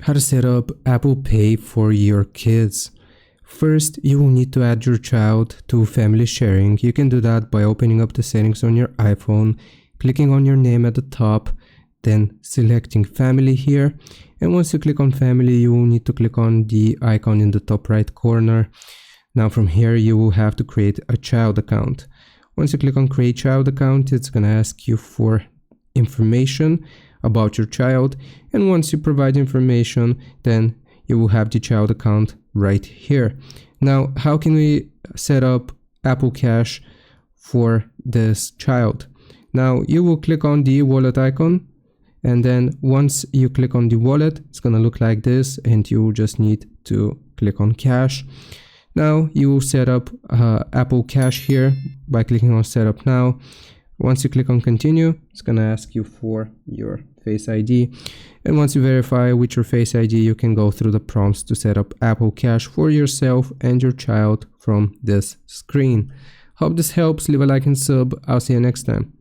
How to set up Apple Pay for your kids. First, you will need to add your child to family sharing. You can do that by opening up the settings on your iPhone, clicking on your name at the top, then selecting family here. And once you click on family, you will need to click on the icon in the top right corner. Now from here, you will have to create a child account. Once you click on create child account, it's going to ask you for information about your child, and once you provide information, then you will have the child account right here. Now, how can we set up Apple Cash for this child? Now, you will click on the wallet icon, and then once you click on the wallet, it's gonna look like this, and you will just need to click on cash. Now you will set up Apple Cash here by clicking on setup now. Once you click on continue, it's going to ask you for your Face ID. And once you verify with your Face ID, you can go through the prompts to set up Apple Cash for yourself and your child from this screen. Hope this helps. Leave a like and sub. I'll see you next time.